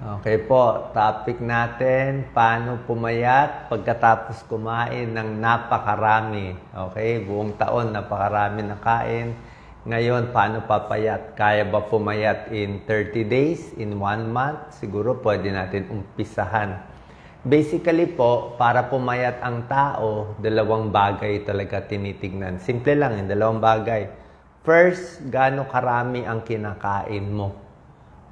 Okay po, topic natin, paano pumayat pagkatapos kumain ng napakarami. Okay, buong taon napakarami na kain. Ngayon, paano papayat? Kaya ba pumayat in 30 days, in 1 month? Siguro pwede natin umpisahan. Basically po, para pumayat ang tao, dalawang bagay talaga tinitignan. Simple lang yung dalawang bagay. First, gaano karami ang kinakain mo.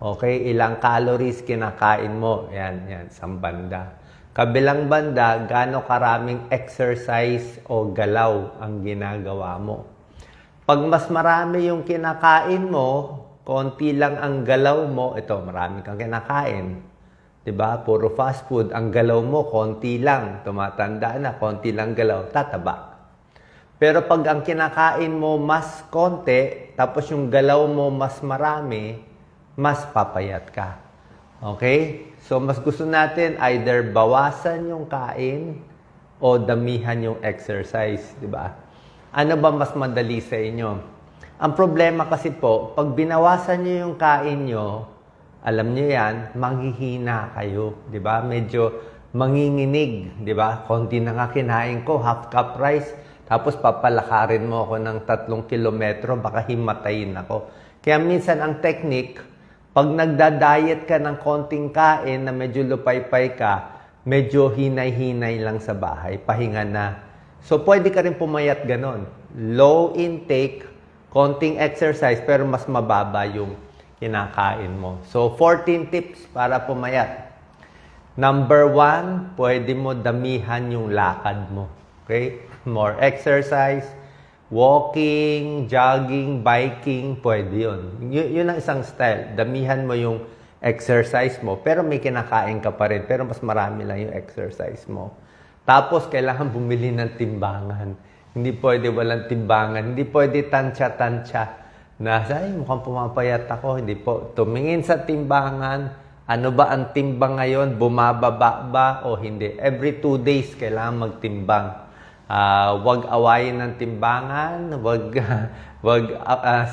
Okay, ilang calories kinakain mo. Yan, isang banda. Kabilang banda, gaano karaming exercise o galaw ang ginagawa mo. Pag mas marami yung kinakain mo, konti lang ang galaw mo, ito, marami kang kinakain. 'Di ba? Puro fast food, ang galaw mo konti lang, tumatanda na, konti lang galaw, tataba. Pero pag ang kinakain mo mas konti, tapos yung galaw mo mas marami, mas papayat ka. Okay? So, mas gusto natin either bawasan yung kain o damihan yung exercise, di ba? Ano ba mas madali sa inyo? Ang problema kasi po, pag binawasan nyo yung kain nyo, alam nyo yan, manghihina kayo, di ba? Medyo manginginig, di ba? Konti na nga kinain ko, half cup rice, tapos papalakarin mo ako ng 3 kilometro, baka himatayin ako. Kaya minsan ang technique, pag nagda-diet ka ng konting kain na medyo lupay-pay ka, medyo hinay-hinay lang sa bahay, pahinga na. So, pwede ka rin pumayat ganon. Low intake, konting exercise, pero mas mababa yung kinakain mo. So, 14 tips para pumayat. Number 1, pwede mo damihan yung lakad mo. Okay? More exercise, walking, jogging, biking, pwede yun. Yun ang isang style. Damihan mo yung exercise mo, pero may kinakain ka pa rin, pero mas marami lang yung exercise mo. Tapos, kailangan bumili ng timbangan. Hindi pwede walang timbangan. Hindi pwede tansya-tansya na, ay, mukhang pumapayat ako. Hindi po. Tumingin sa timbangan. Ano ba ang timbang ngayon? Bumababa ba o hindi? Every 2 days, kailangan magtimbang. Wag awayin ng timbangan, wag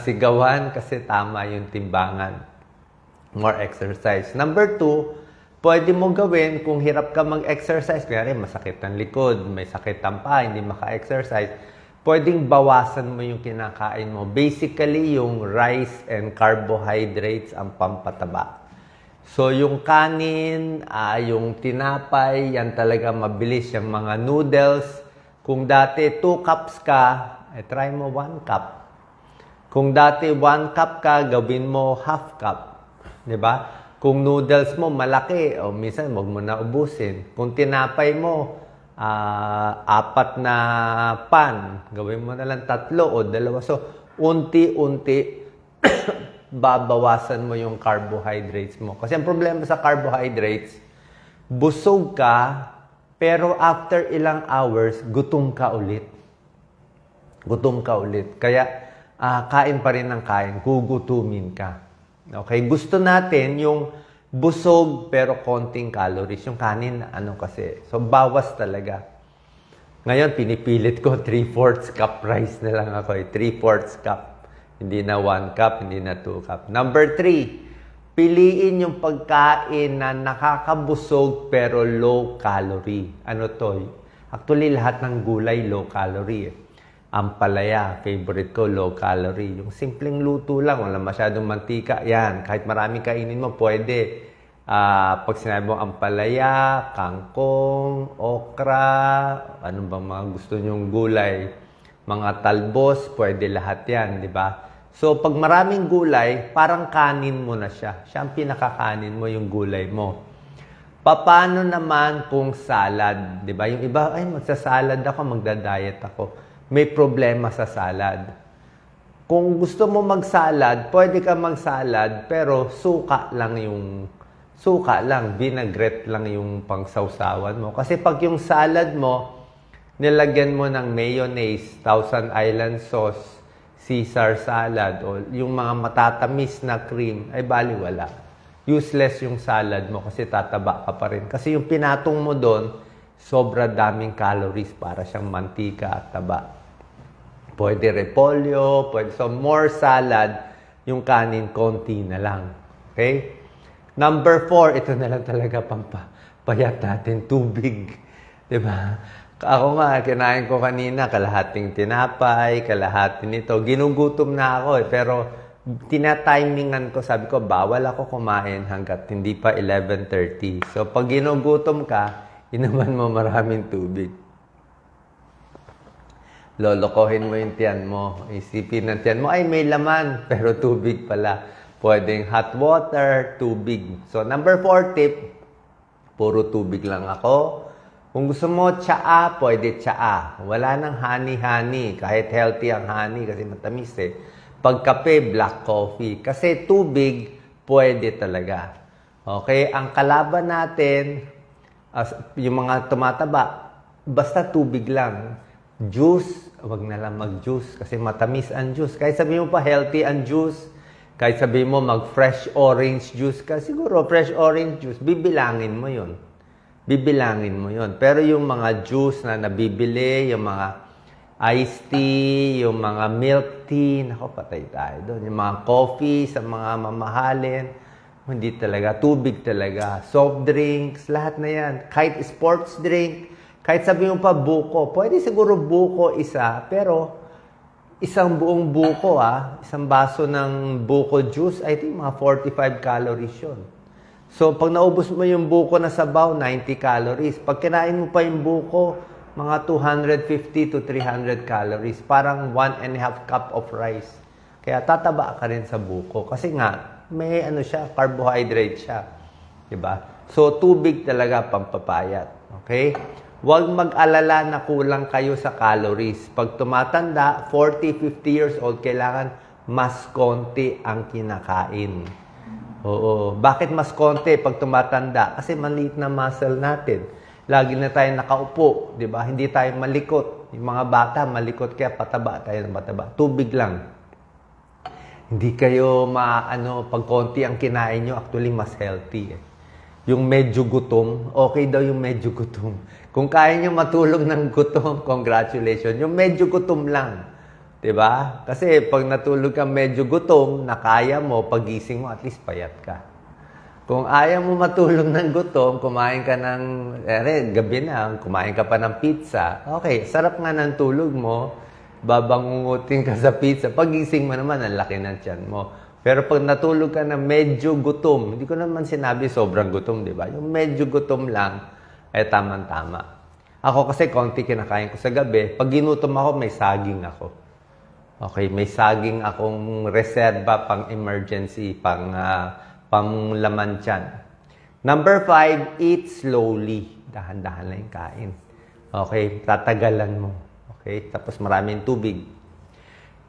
sigawan kasi tama yung timbangan. More exercise. Number 2, pwede mo gawin kung hirap ka mag-exercise, kaya masakit ang likod, may sakit ang paa, hindi maka-exercise, pwedeng bawasan mo yung kinakain mo. Basically, yung rice and carbohydrates ang pampataba. So, yung kanin, yung tinapay, yan talaga mabilis. Yung mga noodles, kung dati 2 cups ka, try mo 1 cup. Kung dati 1 cup ka, gawin mo half cup. 'Di ba? Kung noodles mo malaki, o minsan wag mo na ubusin. Kung tinapay mo, 4 na pan, gawin mo na lang 3 o 2. So, unti-unti, babawasan mo yung carbohydrates mo. Kasi ang problema sa carbohydrates, busog ka, pero after ilang hours, gutom ka ulit. Gutom ka ulit. Kaya, kain pa rin ng kain, gugutumin ka. Okay? Gusto natin yung busog pero konting calories. Yung kanin, kasi. So, bawas talaga. Ngayon, pinipilit ko 3/4 cup rice na lang ako. 3/4 cup. Hindi na 1 cup, hindi na 2 cup. Number 3, piliin yung pagkain na nakakabusog pero low calorie. Ano to? Actually, lahat ng gulay low calorie. Ampalaya, favorite ko, low calorie. Yung simpleng luto lang, wala masyadong mantika. Yan, kahit maraming kainin mo, pwede. Pag sinabi mo ampalaya, kangkong, okra, ano bang mga gusto nyong gulay, mga talbos, pwede lahat yan, di ba? So, pag maraming gulay, parang kanin mo na siya. Siya ang pinakakanin mo, yung gulay mo. Paano naman kung salad? Di ba? Yung iba, ay, magsasalad ako, magda-diet ako. May problema sa salad. Kung gusto mo magsalad, pwede ka magsalad, pero suka lang, vinaigrette lang yung pangsawsawan mo. Kasi pag yung salad mo, nilagyan mo ng mayonnaise, Thousand Island sauce, Caesar salad, o yung mga matatamis na cream, ay baliwala. Useless yung salad mo kasi tataba ka pa rin. Kasi yung pinatong mo doon, sobra daming calories para siyang mantika at taba. Pwede repolyo, pwede. So, more salad, yung kanin, konti na lang. Okay? Number 4, ito na lang talaga pampapayat natin, tubig. Diba? Ako nga, kinain ko kanina, kalahating tinapay, kalahati nito. Ginugutom na ako pero tinatimingan ko, sabi ko, bawal ako kumain hanggat hindi pa 11:30. So, pag ginugutom ka, inuman mo maraming tubig. Lolokohin mo yung tiyan mo. Isipin ng tiyan mo, ay may laman, pero tubig pala. Pwedeng hot water, tubig. So, number 4 tip, puro tubig lang ako. Kung gusto mo tsaa, pwede tsaa. Wala nang honey-honey. Kahit healthy ang honey kasi matamis eh. Pag kape, black coffee. Kasi tubig, pwede talaga. Okay? Ang kalaban natin, yung mga tumataba, basta tubig lang. Juice, wag na lang mag-juice kasi matamis ang juice. Kahit sabihin mo pa healthy ang juice, kahit sabihin mo mag-fresh orange juice ka, siguro fresh orange juice, bibilangin mo yun. Bibilangin mo yun. Pero yung mga juice na nabibili, yung mga iced tea, yung mga milk tea, nako patay tayo doon. Yung mga coffee sa mga mamahalin, hindi talaga. Tubig talaga. Soft drinks, lahat na yan. Kahit sports drink, kahit sabihin mo pa buko, pwede siguro buko isa, pero isang buong buko, isang baso ng buko juice, I think mga 45 calories yun. So, pag naubos mo yung buko na sabaw, 90 calories. Pag kinain mo pa yung buko, mga 250 to 300 calories. Parang 1.5 cup of rice. Kaya tataba ka rin sa buko. Kasi nga, may siya, carbohydrate siya. Diba? So, tubig talaga pampapayat. Okay? Huwag mag-alala na kulang kayo sa calories. Pag tumatanda, 40, 50 years old, kailangan mas konti ang kinakain. Oo. Bakit mas konti pag tumatanda? Kasi maliit na muscle natin. Lagi na tayo nakaupo, di ba? Hindi tayo malikot. Yung mga bata, malikot kaya pataba tayo ng pataba. Tubig lang. Hindi kayo pag konti ang kinain nyo, actually mas healthy eh. Yung medyo gutom, okay daw yung medyo gutom. Kung kaya nyo matulog ng gutom, congratulations. Yung medyo gutom lang. Diba? Kasi pag natulog ka medyo gutom, na kaya mo, pagising mo, at least payat ka. Kung ayaw mo matulog ng gutom, kumain ka ng, gabi na, kumain ka pa ng pizza, okay, sarap nga ng tulog mo, babangungutin ka sa pizza, pagising mo naman, ang laki ng tiyan mo. Pero pag natulog ka na medyo gutom, hindi ko naman sinabi sobrang gutom, di ba? Yung medyo gutom lang, tamang-tama. Ako kasi konti kinakain ko sa gabi. Pag ginutom ako, may saging ako. Okay, may saging akong reserva pang emergency, pang laman tiyan. Number 5, eat slowly. Dahan-dahan lang yung kain. Okay, tatagalan mo. Okay, tapos maraming tubig.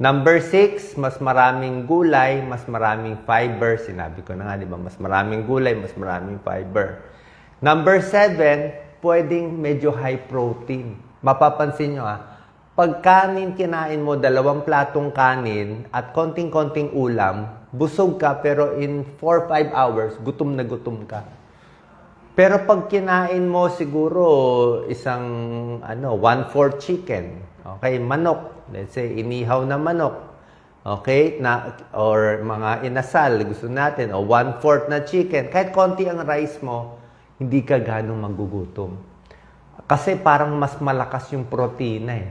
Number 6, mas maraming gulay, mas maraming fiber. Sinabi ko na nga, di ba? Mas maraming gulay, mas maraming fiber. Number 7, pwedeng medyo high protein. Mapapansin nyo pag kanin kinain mo, 2 platong kanin at konting-konting ulam, busog ka pero in 4-5 hours, gutom na gutom ka. Pero pag kinain mo siguro isang 1/4 chicken, okay, manok, let's say inihaw na manok, okay, or mga inasal, gusto natin, o 1/4 na chicken, kahit konti ang rice mo, hindi ka ganong magugutom. Kasi parang mas malakas yung protina eh.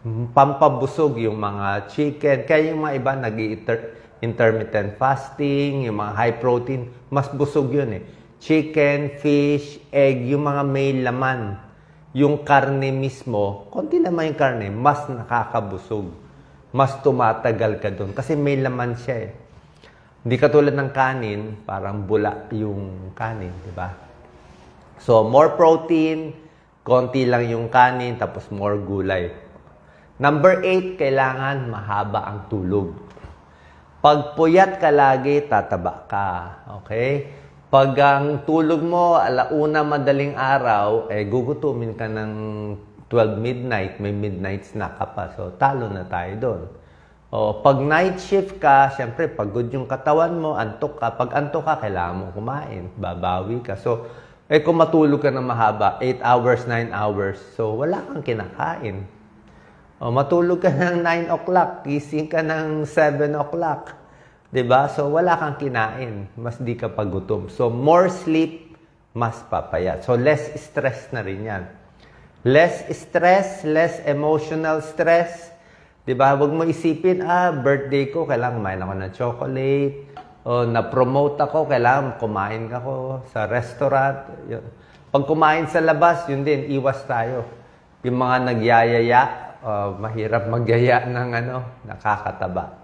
Pampabusog yung mga chicken. Kaya yung mga iba nag-intermittent fasting, yung mga high protein, mas busog yun eh. Chicken, fish, egg, yung mga may laman. Yung karne mismo, konti naman yung karne, mas nakakabusog. Mas tumatagal ka doon. Kasi may laman siya eh. Hindi katulad ng kanin, parang bula yung kanin, di ba? So, more protein, konti lang yung kanin, tapos more gulay. Number 8, kailangan mahaba ang tulog. Pag puyat ka lagi, tataba ka. Okay? Pag ang tulog mo, 1:00 madaling araw, gugutumin ka ng 12 midnight, may midnight snack ka pa. So, talo na tayo doon. Pag night shift ka, syempre, pagod yung katawan mo, antok ka. Pag antok ka, kailangan mo kumain. Babawi ka. So, kung matulog ka na mahaba, 8 hours, 9 hours, so wala kang kinakain. Matulog ka ng 9 o'clock, gising ka ng 7 o'clock. 'Di ba? So, wala kang kinain. Mas di ka pagutom. So, more sleep, mas papayat. So, less stress na rin yan. Less stress, less emotional stress. 'Di ba? Huwag mo isipin, birthday ko, kailangan kumain ako ng chocolate. O, na-promote ako, kailangan kumain ako sa restaurant. Yun. Pag kumain sa labas, yun din, iwas tayo. Yung mga nagyayaya, mahirap magyaya ng nakakataba.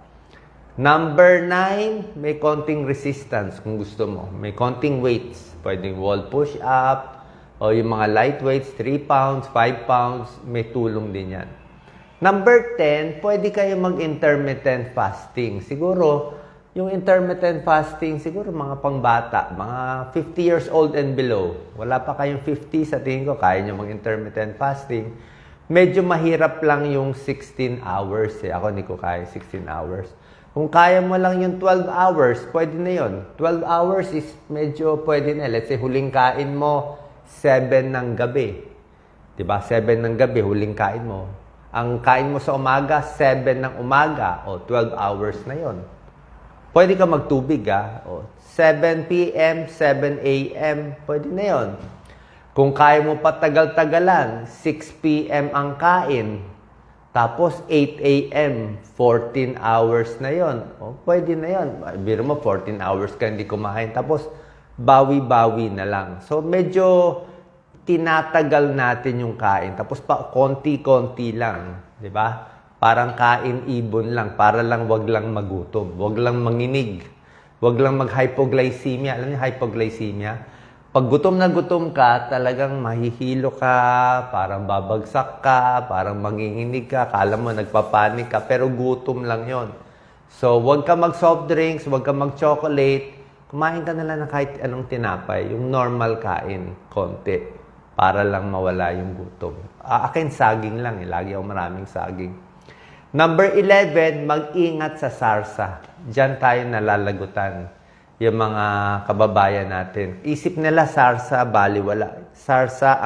Number 9, may konting resistance kung gusto mo. May konting weights. Pwedeng wall push-up, o yung mga light weights, 3 pounds, 5 pounds, may tulong din yan. Number 10, pwede kayo mag-intermittent fasting. Siguro, yung intermittent fasting, siguro mga pangbata, mga 50 years old and below. Wala pa kayong 50, sa tingin ko, kaya nyo mag-intermittent fasting. Medyo mahirap lang yung 16 hours. Ako hindi ko kaya 16 hours. Kung kaya mo lang yung 12 hours, pwede na yun. 12 hours is medyo pwede na. Let's say, huling kain mo, 7 ng gabi. Diba? 7 ng gabi, huling kain mo. Ang kain mo sa umaga, 7 ng umaga. O, 12 hours na yon. Pwede ka magtubig, O, 7 p.m., 7 a.m., pwede na yon. Kung kaya mo patagal-tagalan, 6 p.m. ang kain. Tapos 8 a.m., 14 hours na yon. O, pwede na yon. Biro mo, 14 hours ka hindi kumain. Tapos, bawi-bawi na lang. So, medyo tinatagal natin yung kain. Tapos, konti-konti lang. Di ba? Parang kain ibon lang. Para lang wag lang magutom. Wag lang manginig. Wag lang mag-hypoglycemia. Alam niyo, hypoglycemia? Pag gutom na gutom ka, talagang mahihilo ka, parang babagsak ka, parang manginginig ka, kala mo nagpapanik ka, pero gutom lang yon. So, wag ka mag-soft drinks, wag ka mag-chocolate, kumain ka na lang ng kahit anong tinapay, yung normal kain, konti, para lang mawala yung gutom. Akin, saging lang, lagi ako maraming saging. Number 11, mag-ingat sa sarsa. Diyan tayo nalalagutan. Yung mga kababayan natin. Isip nila sarsa, baliwala. Sarsa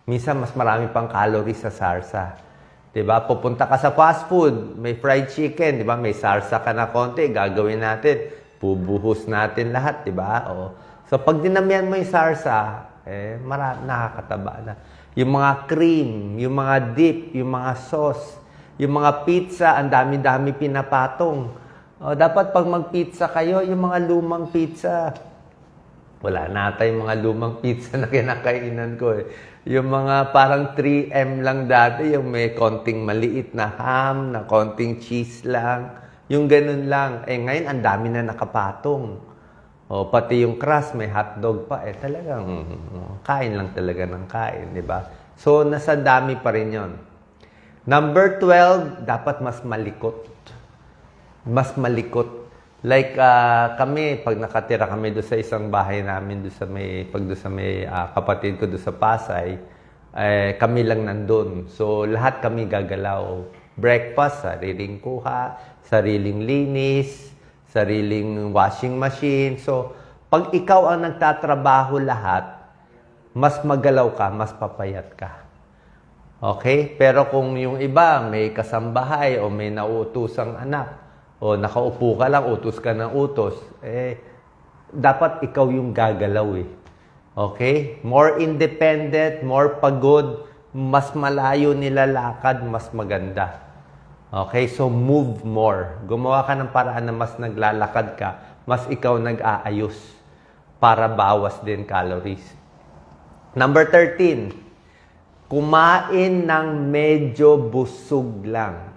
minsan mas marami pang calories sa sarsa. 'Di ba? Pupunta ka sa fast food, may fried chicken, 'di ba? May sarsa ka na konti, gagawin natin, bubuhos natin lahat, 'di ba? So pag dinamihan mo yung sarsa, nakakataba na. Yung mga cream, yung mga dip, yung mga sauce, yung mga pizza, ang dami-dami pinapatong. Dapat pag mag-pizza kayo, yung mga lumang pizza. Wala na tayong mga lumang pizza na kinakainan ko. Yung mga parang 3M lang dati, yung may konting maliit na ham, na konting cheese lang. Yung ganun lang. Ngayon, ang dami na nakapatong. Pati yung crust, may hotdog pa. Talagang kain lang talaga ng kain, di ba? So, nasa dami pa rin yon. Number 12, dapat mas malikot. Mas malikot. Like kami, pag nakatira kami doon sa isang bahay namin, doon sa may kapatid ko doon sa Pasay, kami lang nandun. So, lahat kami gagalaw. Breakfast, sariling kuha, sariling linis, sariling washing machine. So, pag ikaw ang nagtatrabaho lahat, mas magalaw ka, mas papayat ka. Okay? Pero kung yung iba, may kasambahay o may nauutusang anak, o nakaupo ka lang, utos ka ng utos, dapat ikaw yung gagalaw Okay? More independent, more pagod, mas malayo nilalakad, mas maganda. Okay? So, move more. Gumawa ka ng paraan na mas naglalakad ka, mas ikaw nag-aayos para bawas din calories. Number 13, kumain ng medyo busog lang.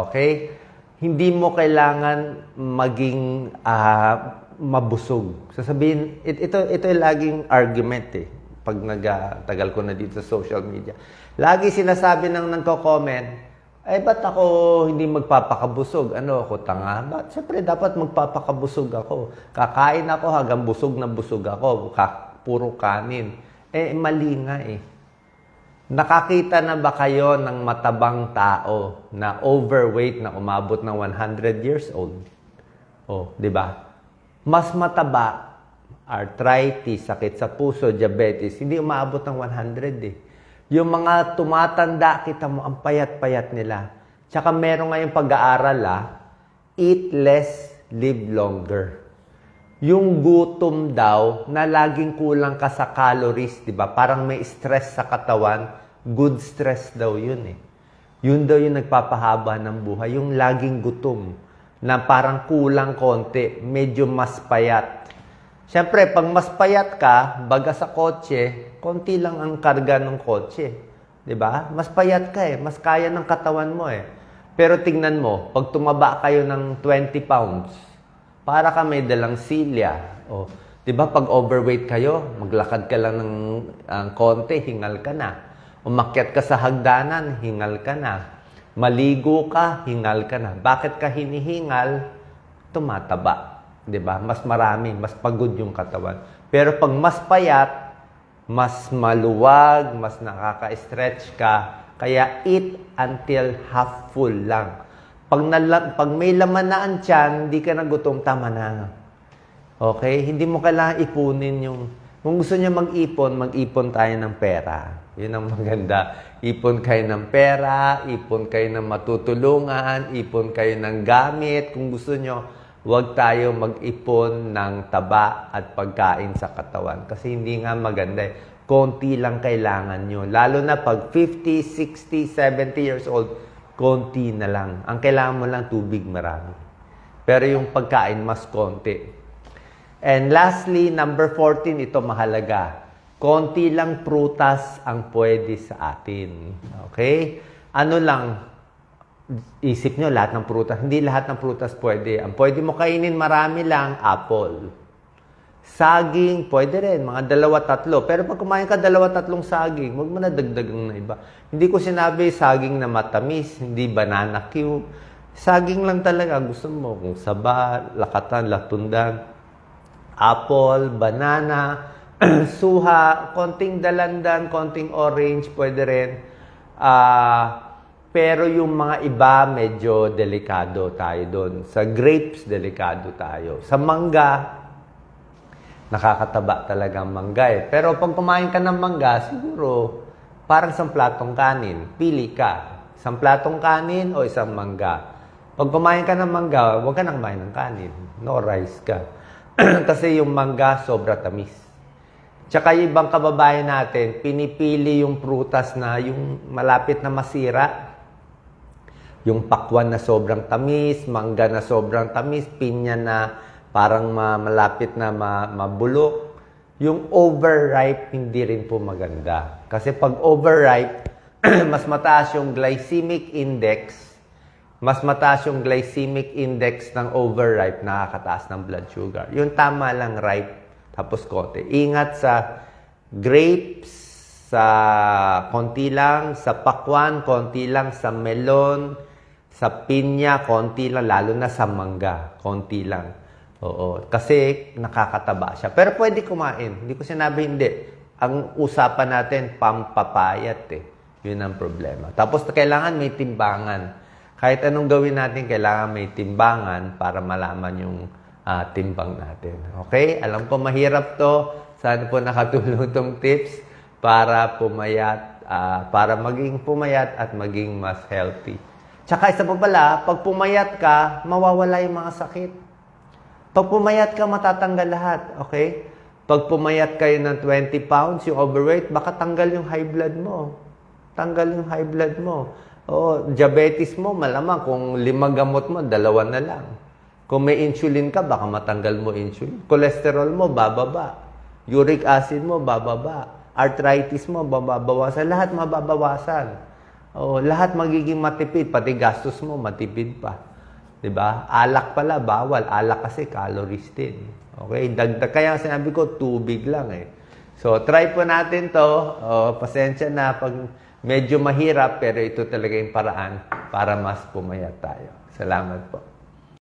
Okay? Hindi mo kailangan maging mabusog. Sasabihin, ito yung laging argument pag nagtagal ko na dito sa social media. Lagi sinasabi ng nagko-comment, ba't ako hindi magpapakabusog? Ako, tanga? Siyempre, dapat magpapakabusog ako. Kakain ako hanggang busog na busog ako. Puro kanin. Mali nga Nakakita na ba kayo ng matabang tao na overweight na umabot ng 100 years old? Di ba? Mas mataba, arthritis, sakit sa puso, diabetes, hindi umabot ng 100 Yung mga tumatanda, kita mo, ang payat-payat nila. Tsaka meron ngayong pag-aaral, eat less, live longer. Yung gutom daw na laging kulang ka sa calories, di ba? Parang may stress sa katawan, good stress daw yun eh. Yun daw yung nagpapahaba ng buhay, yung laging gutom na parang kulang konti, medyo mas payat. Siyempre, pag mas payat ka, baga sa kotse, konti lang ang karga ng kotse. Diba? Mas payat ka eh, mas kaya ng katawan mo eh. Pero tingnan mo, pag tumaba kayo ng 20 pounds, para ka may dalang silya. O, diba, pag overweight kayo, maglakad ka lang ng konti, hingal ka na. Umakyat ka sa hagdanan, hingal ka na. Maligo ka, hingal ka na. Bakit ka hinihingal? Tumataba. 'Di ba? Mas marami, mas pagod yung katawan. Pero pag mas payat, mas maluwag, mas nakaka-stretch ka. Kaya eat until half full lang. Pag may laman na ang tiyan, hindi ka nagutom, tama na. Okay? Hindi mo kailangan ipunin yung... Kung gusto niya mag-ipon tayo ng pera. Yun ang maganda. Ipon kayo ng pera, ipon kayo ng matutulungan, ipon kayo ng gamit. Kung gusto nyo, huwag tayo mag-ipon ng taba at pagkain sa katawan. Kasi hindi nga maganda eh. Konti lang kailangan nyo. Lalo na pag 50, 60, 70 years old, konti na lang. Ang kailangan mo lang tubig marami. Pero yung pagkain, mas konti. And lastly, number 14, ito mahalaga. Konti lang prutas ang pwede sa atin. Okay? Ano lang, isip nyo, lahat ng prutas. Hindi lahat ng prutas pwede. Ang pwede mo kainin marami lang, apple. Saging, pwede rin. Mga 2-3. Pero pag kumain ka 2-3 saging, huwag mo na dagdagan na iba. Hindi ko sinabi saging na matamis, hindi banana cue. Saging lang talaga. Gusto mo kung saba, lakatan, latundan, apple, banana, suha, konting dalandan, konting orange, pwede rin. Pero yung mga iba, medyo delikado tayo doon. Sa grapes, delikado tayo. Sa mangga, nakakataba talaga ang mangga eh. Pero pag kumain ka ng mangga, siguro, parang isang platong kanin. Pili ka. Isang platong kanin o isang mangga. Pag kumain ka ng mangga, huwag ka nang kumain ng kanin. No rice ka. Kasi yung mangga, sobra tamis. Tsaka yung ibang kababayan natin, pinipili yung prutas na yung malapit na masira. Yung pakwan na sobrang tamis, mangga na sobrang tamis, pinya na parang malapit na mabulok. Yung overripe, hindi rin po maganda. Kasi pag overripe, mas mataas yung glycemic index. Mas mataas yung glycemic index ng overripe, nakakataas ng blood sugar. Yung tama lang ripe, tapos konti. Ingat sa grapes, sa konti lang, sa pakwan, konti lang, sa melon, sa pinya, konti lang, lalo na sa mangga, konti lang. Oo, kasi nakakataba siya. Pero pwede kumain. Hindi ko sinabi hindi. Ang usapan natin, pampapayat eh. Yun ang problema. Tapos kailangan may timbangan. Kahit anong gawin natin, kailangan may timbangan para malaman yung timbang natin. Okay? Alam ko mahirap to. Sana po nakatulong tong tips para pumayat, para maging pumayat at maging mas healthy. Tsaka isa pa pala, pag pumayat ka, mawawala yung mga sakit. Pag pumayat ka, matatanggal lahat. Okay? Pag pumayat kayo ng 20 pounds, yung overweight, baka tanggal yung high blood mo. Tanggal yung high blood mo. O, diabetes mo, malamang kung 5 gamot mo, 2 na lang. Kung may insulin ka, baka matanggal mo insulin. Cholesterol mo, bababa. Uric acid mo, bababa. Arthritis mo, babawasan. Lahat mababawasan. O, lahat magiging matipid. Pati gastos mo, matipid pa. 'Di ba? Alak pala, bawal. Alak kasi calories din. Okay? Dagdag. Kaya sinabi ko, tubig lang eh. So, try po natin to. Pasensya na pag medyo mahirap, pero ito talaga yung paraan para mas pumayat tayo. Salamat po.